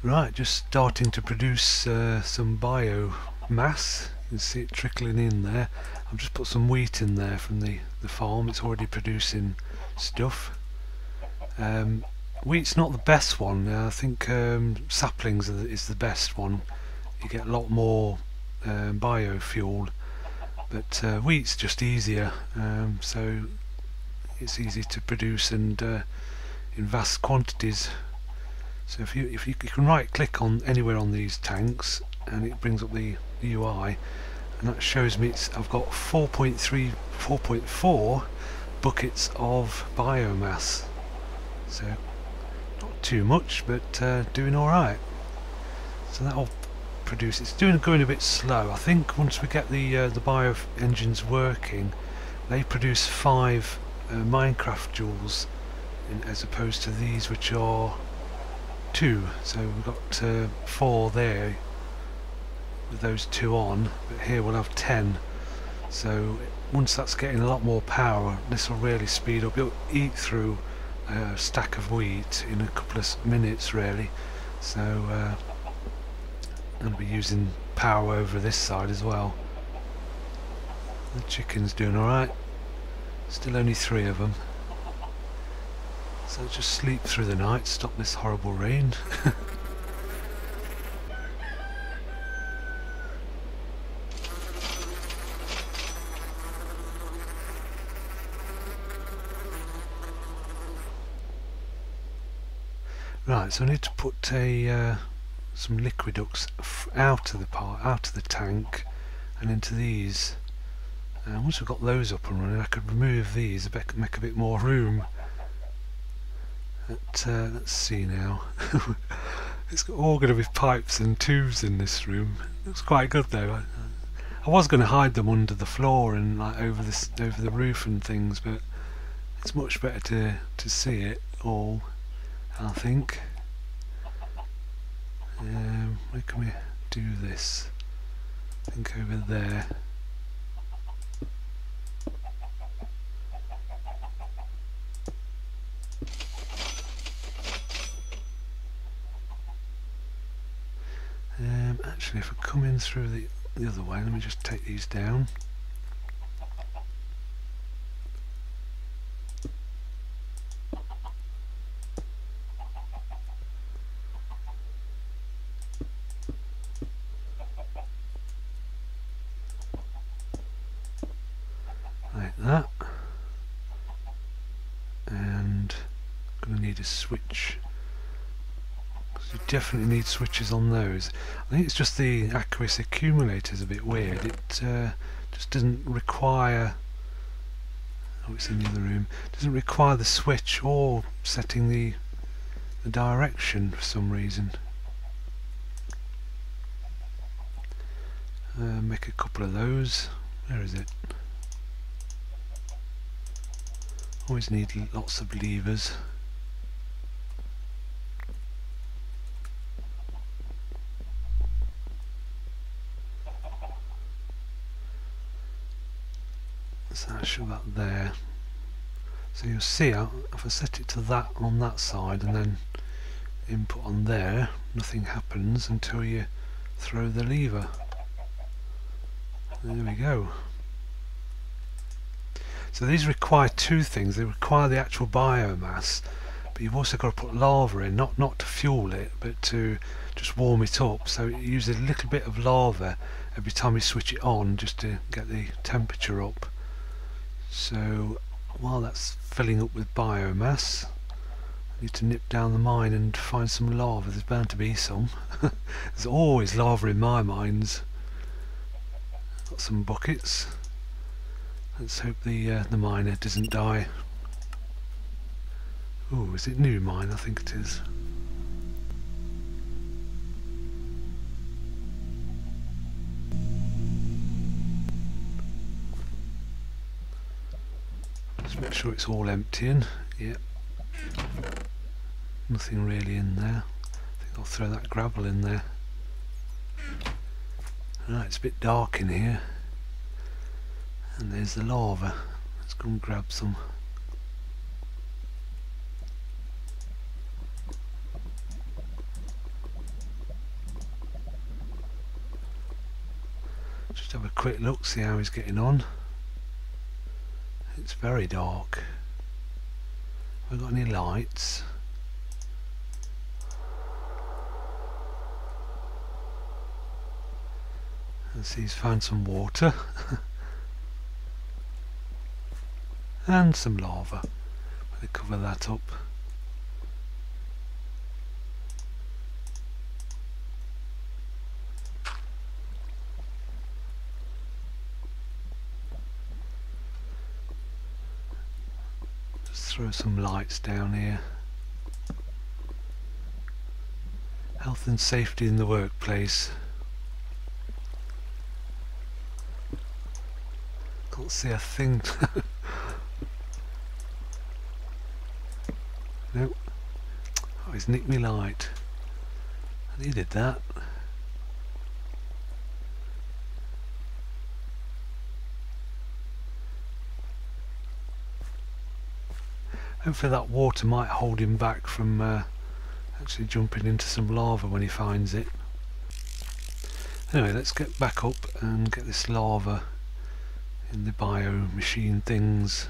Right, just starting to produce some biomass. You can see it trickling in there. I've just put some wheat in there from the farm. It's already producing stuff. Wheat's not the best one. I think saplings is the best one. You get a lot more biofuel, but wheat's just easier. So it's easy to produce and in vast quantities. So if you can right click on anywhere on these tanks and it brings up the UI, and that shows me I've got 4.4 buckets of biomass. So not too much, but doing alright. So that'll produce. It's going a bit slow. I think once we get the bio engines working, they produce 5 Minecraft joules as opposed to these, which are 2. So we've got 4 there with those 2 on, but here we'll have 10. So once that's getting a lot more power, this will really speed up. It'll eat through a stack of wheat in a couple of minutes really. So I'll be using power over this side as well. The chicken's doing alright. Still only 3 of them. So just sleep through the night, stop this horrible rain. Right, so I need to put some liquid ducts out of the tank and into these. And once we've got those up and running, I could remove these, make a bit more room. But, let's see now. It's all going to be pipes and tubes in this room. Looks quite good though. I was going to hide them under the floor and like over the roof and things, but it's much better to see it all, I think. Where can we do this? I think over there. Actually, if I come in through the other way, let me just take these down. Like that. And I'm going to need a switch. You definitely need switches on those. I think it's just the accuracy accumulator is a bit weird. It just doesn't require. Oh, it's in the other room. Doesn't require the switch or setting the direction for some reason. Make a couple of those. Where is it? Always need lots of levers. So I shove that there. So you'll see if I set it to that on that side and then input on there, nothing happens until you throw the lever. There we go. So these require 2 things. They require the actual biomass, but you've also got to put lava in, not to fuel it, but to just warm it up. So it uses a little bit of lava every time you switch it on, just to get the temperature up. So while that's filling up with biomass, I need to nip down the mine and find some lava. There's bound to be some. There's always lava in my mines. Got some buckets. Let's hope the miner doesn't die. Ooh, is it new mine? I think it is. Just make sure it's all emptying. Yep. Nothing really in there. I think I'll throw that gravel in there. Right, it's a bit dark in here. And there's the lava. Let's go and grab some. Just have a quick look, see how he's getting on. It's very dark. Have I got any lights? And see, he's found some water and some lava. I'm going to cover that up. Just throw some lights down here. Health and safety in the workplace. Can't see a thing. Nope. Oh, he's nicked me light. I needed that. Hopefully that water might hold him back from actually jumping into some lava when he finds it. Anyway, let's get back up and get this lava in the bio machine things.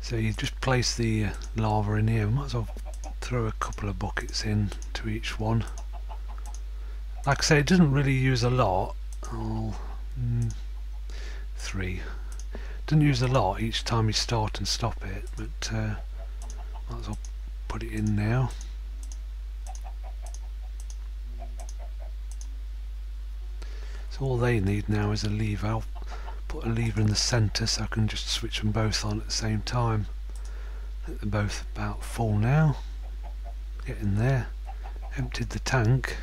So you just place the lava in here. Might as well throw a couple of buckets in to each one. Like I say, it doesn't really use a lot. Oh, 3. Doesn't use a lot each time you start and stop it, but might as well put it in now. So all they need now is a lever. I'll put a lever in the centre so I can just switch them both on at the same time. I think they're both about full now. Get in there. Emptied the tank.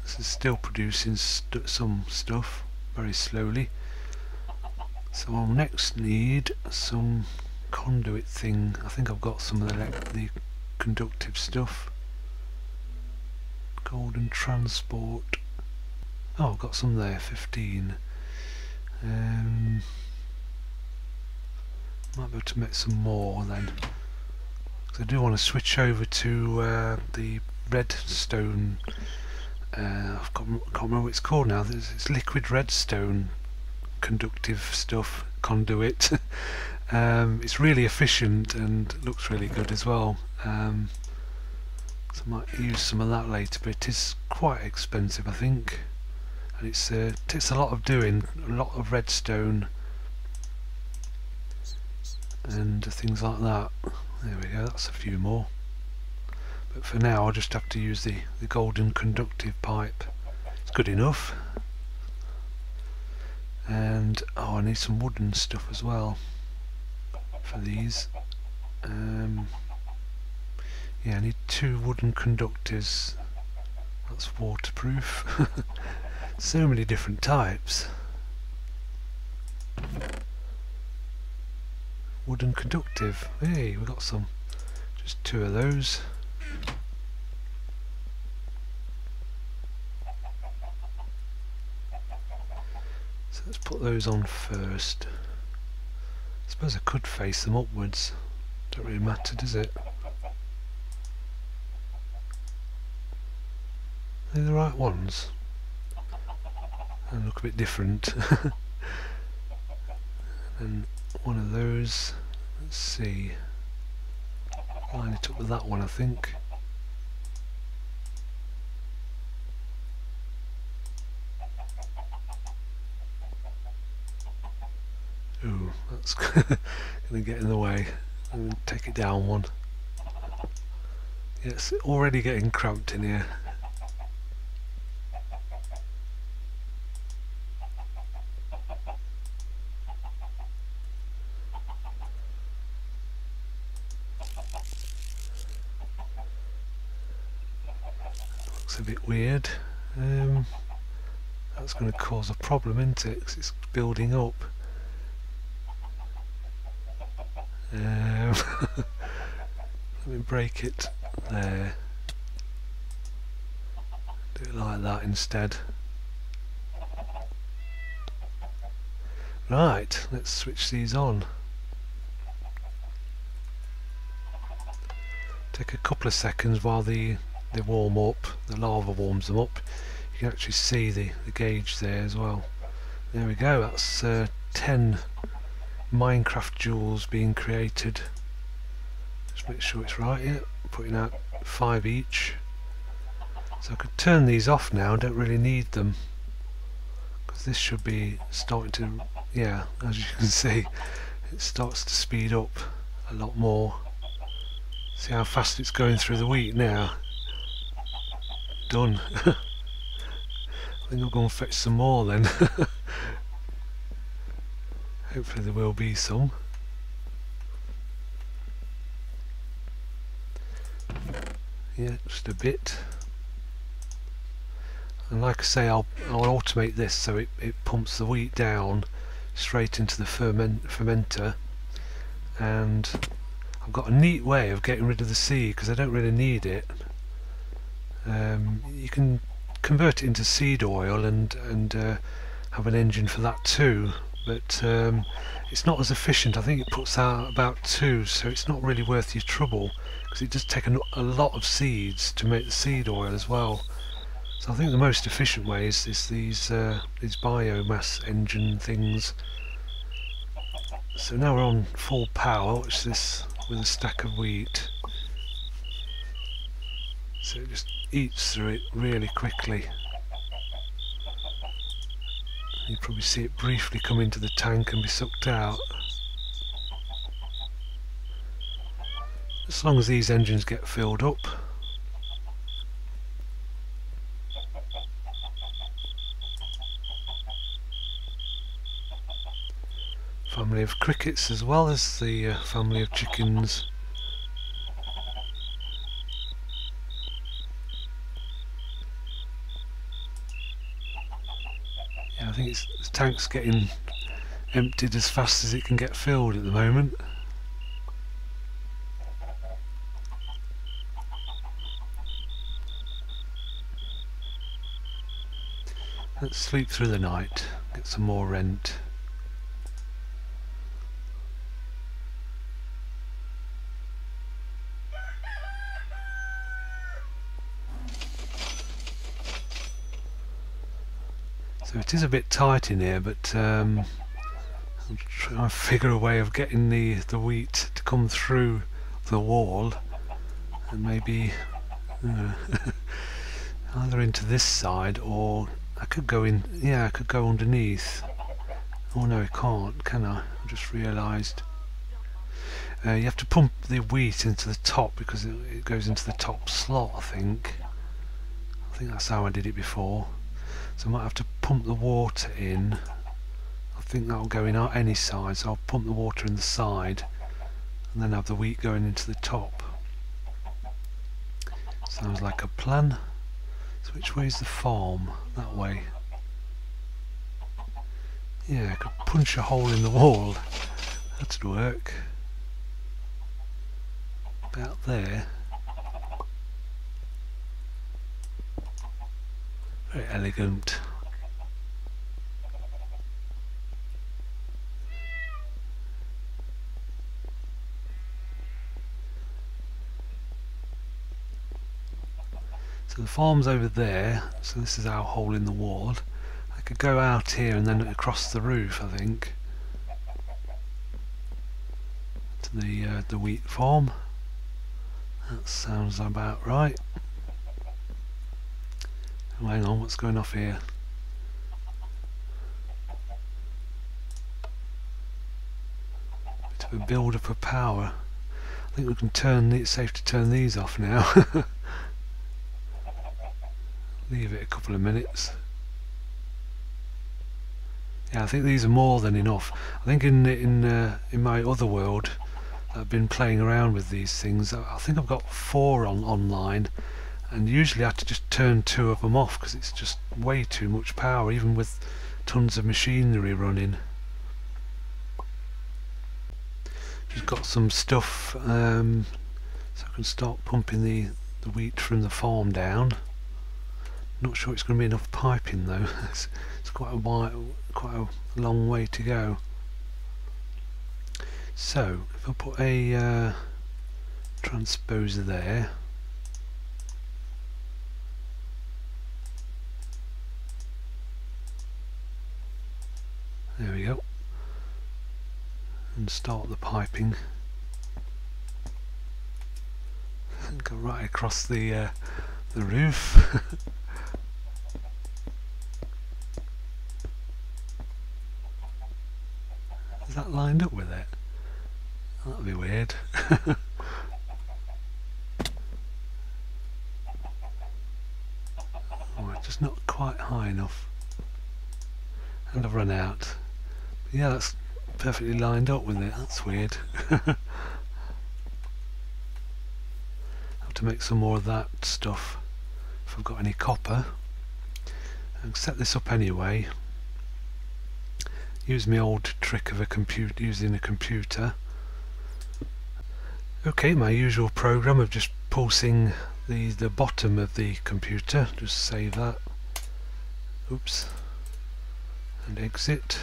This is still producing some stuff very slowly. So I'll next need some conduit thing. I think I've got some of the conductive stuff. Golden transport. Oh, I've got some there, 15. Might be able to make some more then. Because I do want to switch over to the redstone. I can't remember what it's called now. It's liquid redstone conductive stuff, conduit. It's really efficient and looks really good as well. So I might use some of that later, but it is quite expensive, I think. And it takes a lot of doing, a lot of redstone and things like that. There we go, that's a few more. But for now I'll just have to use the golden conductive pipe. It's good enough. And oh, I need some wooden stuff as well for these. Yeah, I need 2 wooden conductors. That's waterproof. So many different types. Wooden conductive. Hey, we got some. Just 2 of those. So let's put those on first. I suppose I could face them upwards. Don't really matter, does it? Are they the right ones? They look a bit different. And one of those, let's see, line it up with that one, I think. Ooh, that's going to get in the way. I'm going to take it down one. Yeah, it's already getting cramped in here. Looks a bit weird. That's going to cause a problem, isn't it? 'Cause it's building up. Let me break it there. Do it like that instead. Right, let's switch these on. Take a couple of seconds while they warm up, the lava warms them up. You can actually see the gauge there as well. There we go, that's 10 Minecraft joules being created. Just make sure it's right, yeah, putting out 5 each. So I could turn these off now, don't really need them. Because this should be starting to, yeah, as you can see, it starts to speed up a lot more. See how fast it's going through the wheat now. Done. I think I'll go and fetch some more then. Hopefully there will be some. Yeah, just a bit. And like I say, I'll automate this so it pumps the wheat down straight into the fermenter, and I've got a neat way of getting rid of the seed because I don't really need it. You can convert it into seed oil and have an engine for that too, but it's not as efficient. I think it puts out about 2, so it's not really worth your trouble because it does take a lot of seeds to make the seed oil as well. So I think the most efficient way is these biomass engine things. So now we're on full power. Watch this with a stack of wheat. So it just eats through it really quickly. You probably see it briefly come into the tank and be sucked out. As long as these engines get filled up. Family of crickets as well as the family of chickens. Yeah, I think the tank's getting emptied as fast as it can get filled at the moment. Let's sleep through the night, get some more rent. So it is a bit tight in here, but I'll try and figure a way of getting the wheat to come through the wall, and maybe either into this side, or I could go in. Yeah, I could go underneath. Oh no, I can't, can I? I just realised. You have to pump the wheat into the top because it goes into the top slot. I think that's how I did it before. So I might have to pump the water in. I think that'll go in any side, so I'll pump the water in the side and then have the wheat going into the top. Sounds like a plan. So which way is the farm? That way. Yeah, I could punch a hole in the wall. That'd work. About there. Very elegant. So the farm's over there, so this is our hole in the wall. I could go out here and then across the roof, I think, to the wheat farm. That sounds about right. Oh, hang on, what's going off here? Bit of a build-up of power. I think we can turn. It's safe to turn these off now. Leave it a couple of minutes. Yeah, I think these are more than enough. I think in my other world, I've been playing around with these things. I think I've got 4 online, and usually I have to just turn 2 of them off because it's just way too much power, even with tons of machinery running. Just got some stuff, so I can start pumping the wheat from the farm down. Not sure it's going to be enough piping though. It's quite a long way to go. So if I put a transposer there, there we go, and start the piping. Go right across the roof. Is that lined up with it? That'd be weird. Oh, just not quite high enough. And I've run out. But yeah, that's perfectly lined up with it. That's weird. Have to make some more of that stuff if I've got any copper. I'll set this up anyway. Use my old trick of using a computer. Okay, my usual program of just pulsing the bottom of the computer. Just save that. Oops. And exit.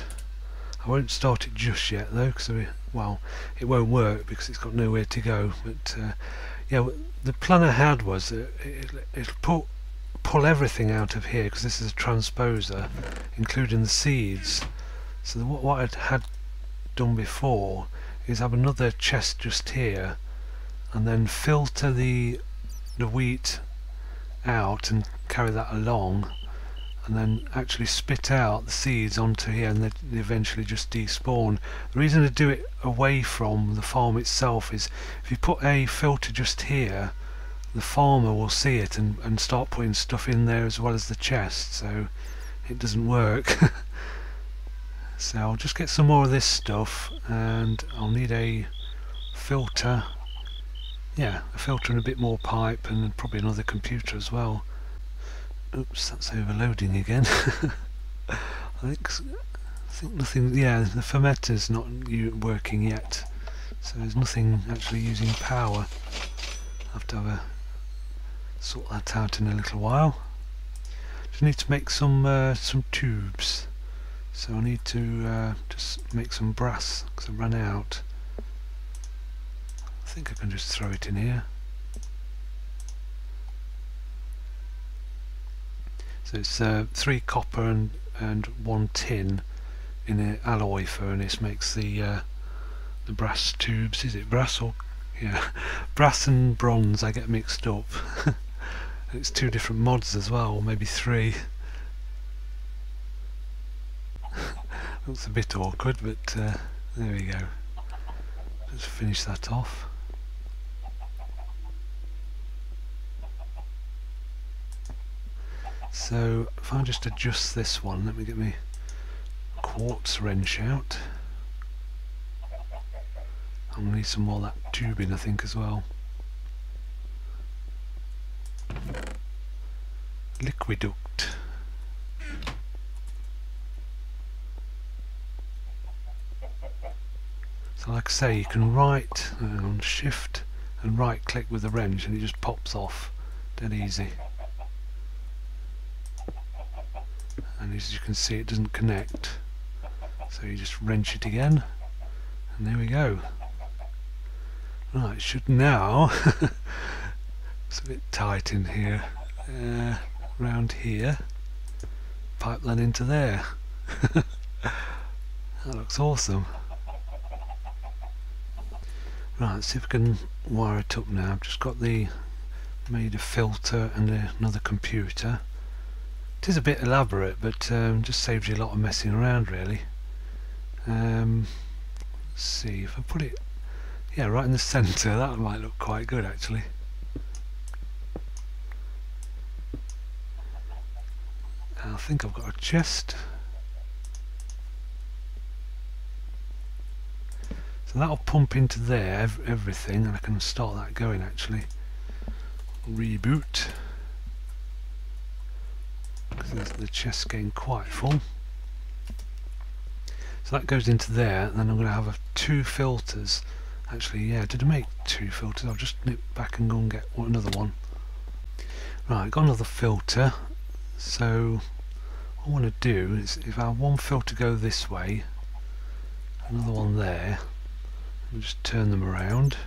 I won't start it just yet though, because well, it won't work because it's got nowhere to go. But yeah, the plan I had was it'll pull everything out of here, because this is a transposer, including the seeds. So what I had done before is have another chest just here, and then filter the wheat out and carry that along, and then actually spit out the seeds onto here, and they eventually just despawn. The reason to do it away from the farm itself is if you put a filter just here, the farmer will see it and start putting stuff in there as well as the chest, so it doesn't work. So I'll just get some more of this stuff, and I'll need a filter. Yeah, a filter and a bit more pipe, and probably another computer as well. Oops, that's overloading again. I think nothing. Yeah, the fermenter's not working yet, so there's nothing actually using power. I'll have to sort that out in a little while. Just need to make some tubes. So I need to just make some brass because I ran out. I think I can just throw it in here. So it's 3 copper and 1 tin in an alloy furnace makes the brass tubes. Is it brass or yeah, brass and bronze? I get mixed up. It's 2 different mods as well, or maybe 3. Looks a bit awkward, but there we go. Just finish that off. So if I just adjust this one, let me get my quartz wrench out. I'm going to need some more of that tubing, I think, as well. Liquiduct. So like I say, you can right on shift and right click with the wrench and it just pops off dead easy. And as you can see, it doesn't connect, so you just wrench it again, and there we go. Right, it should now it's a bit tight in here, around here, pipe that into there. That looks awesome. Right, let's see if we can wire it up now. I've just made a filter and another computer. It is a bit elaborate, but just saves you a lot of messing around, really. Let's see if I put it, yeah, right in the centre. That might look quite good, actually. I think I've got a chest. So that'll pump into there, everything, and I can start that going, actually. Reboot. Because the chest's getting quite full. So that goes into there, and then I'm going to have 2 filters. Actually, yeah, did I make 2 filters? I'll just nip back and go and get another one. Right, got another filter. So what I want to do is, if I have one filter go this way, another one there, and just turn them around.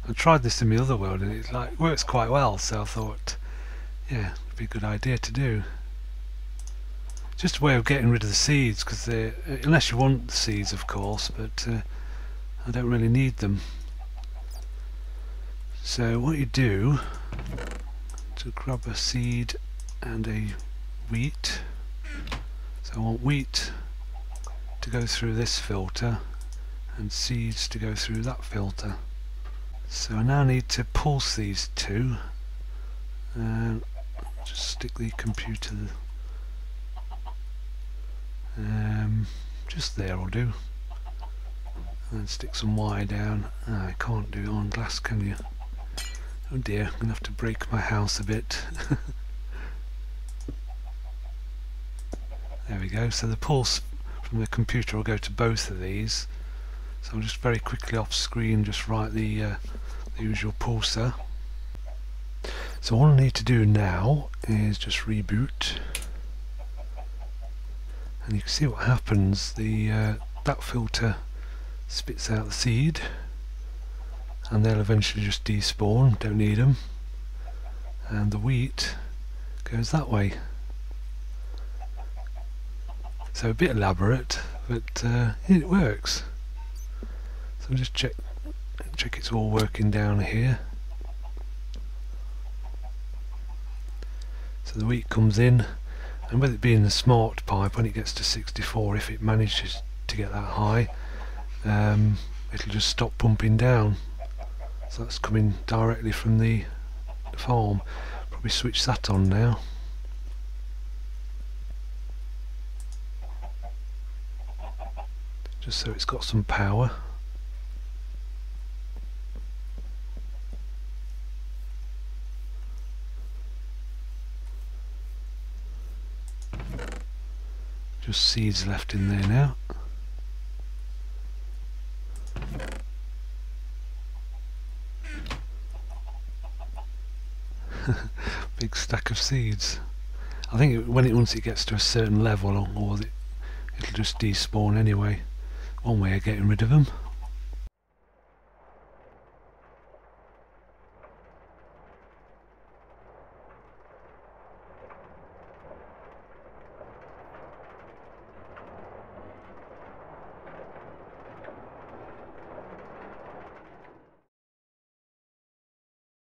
I tried this in the other world and it works quite well, so I thought, yeah, it'd be a good idea to do. Just a way of getting rid of the seeds, because unless you want the seeds, of course, but I don't really need them. So what you do, to grab a seed and a wheat. So I want wheat to go through this filter and seeds to go through that filter. So I now need to pulse these two, and just stick the computer just there will do, and stick some wire down. I can't do it on glass, can you? Oh dear, I'm going to have to break my house a bit. There we go. So the pulse from the computer will go to both of these. So I'll just very quickly off screen just write the usual pulsar. So all I need to do now is just reboot, and you can see what happens. The that filter spits out the seed, and they'll eventually just despawn, don't need them, and the wheat goes that way. So a bit elaborate, but it works. So just check it's all working down here. So the wheat comes in, and with it being a smart pipe, when it gets to 64, if it manages to get that high, it'll just stop pumping down. So that's coming directly from the farm. Probably switch that on now. Just so it's got some power. Just seeds left in there now. Big stack of seeds. I think once it gets to a certain level, it'll just despawn anyway. One way of getting rid of them.